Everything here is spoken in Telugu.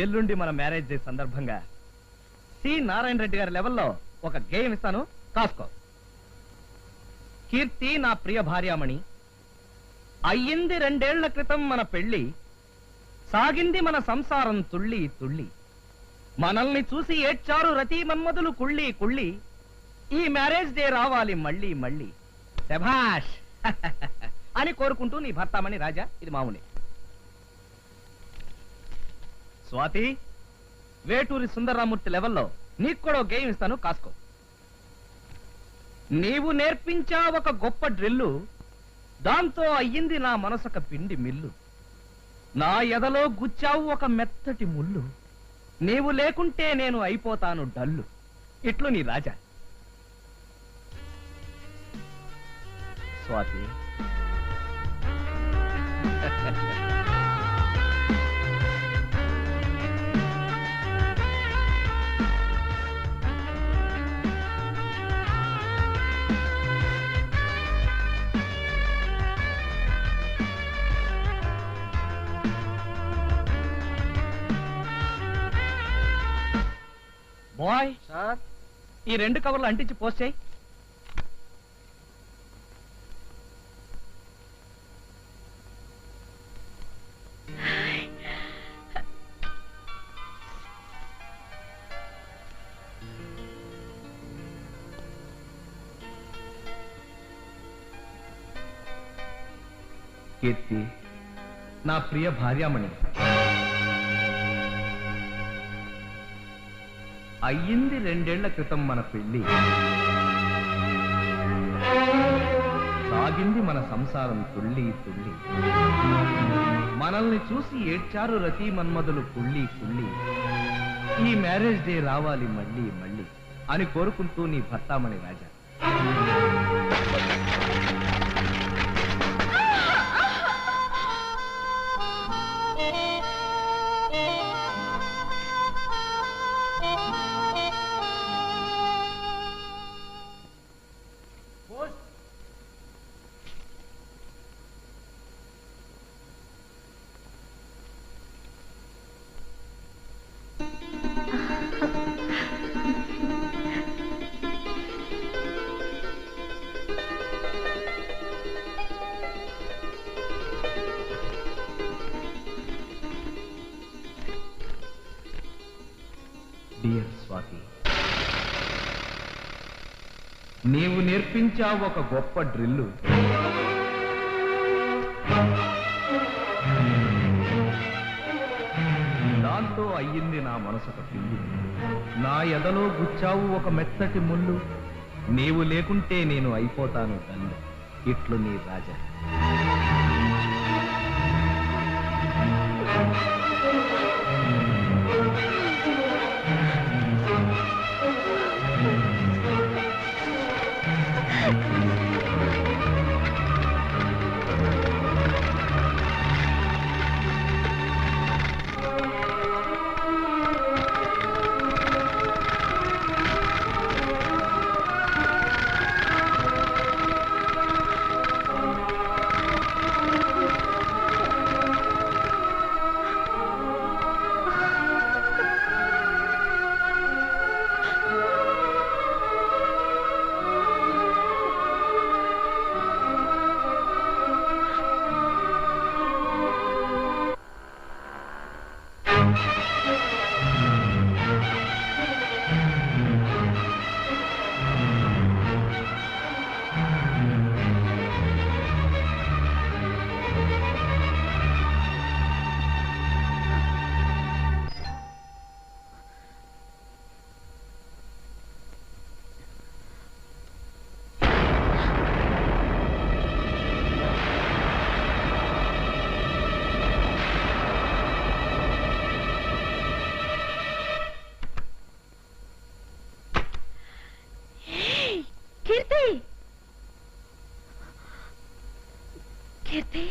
ఎల్లుండి మన మ్యారేజ్ డే సందర్భంగా సి నారాయణ రెడ్డి గారి లెవెల్లో ఒక గేమ్ ఇస్తాను, కాసుకో. కీర్తి నా ప్రియ భార్యామణి, అయ్యింది 2 ఏళ్ల క్రితం మన పెళ్లి, సాగింది మన సంసారం తుళ్ళి తుళ్ళి, మనల్ని చూసి ఏడ్చారు రతి మన్మధులు కుళ్ళి కుళ్ళి, ఈ మ్యారేజ్ డే రావాలి మళ్ళీ మళ్ళీ, శభాష్ అని కోరుకుంటూ నీ భర్తామణి రాజా. ఇది మామూలే. స్వాతి, వేటూరి సుందరరామూర్తి లెవెల్లో నీకు కూడా గేమ్ ఇస్తాను, కాసుకో. నీవు నేర్పించా ఒక గొప్ప డ్రిల్లు, దాంతో అయ్యింది నా మనసొక పిండి మిల్లు, నా ఎదలో గుచ్చావు ఒక మెత్తటి ముళ్ళు, నీవు లేకుంటే నేను అయిపోతాను డల్లు. ఇట్లు నీ రాజా. స్వాతి, బాయ్ సార్, ఈ 2 కవర్లు అంటించి పోస్ట్ చేయి. కీర్తి నా ప్రియ భార్యామణి, అయ్యింది 2 ఏళ్ల క్రితం మన పెళ్లి, సాగింది మన సంసారం తుళ్ళి తుళ్ళి, మనల్ని చూసి ఏడ్చారు రతి మన్మధులు కుళ్ళి కుళ్ళి, ఈ మ్యారేజ్ డే రావాలి మళ్ళీ మళ్ళీ అని కోరుకుంటూ నీ భర్తామణి రాజా. డియర్ స్వాతి, నీవు నేర్పించావు ఒక గొప్ప డ్రిల్లు, దాంతో అయ్యింది నా మనసొక పిల్లి, నా ఎదలో గుచ్చావు ఒక మెత్తటి ముళ్ళు, నీవు లేకుంటే నేను అయిపోతాను తల్లి. ఇట్లు నీ రాజా. కీర్తి,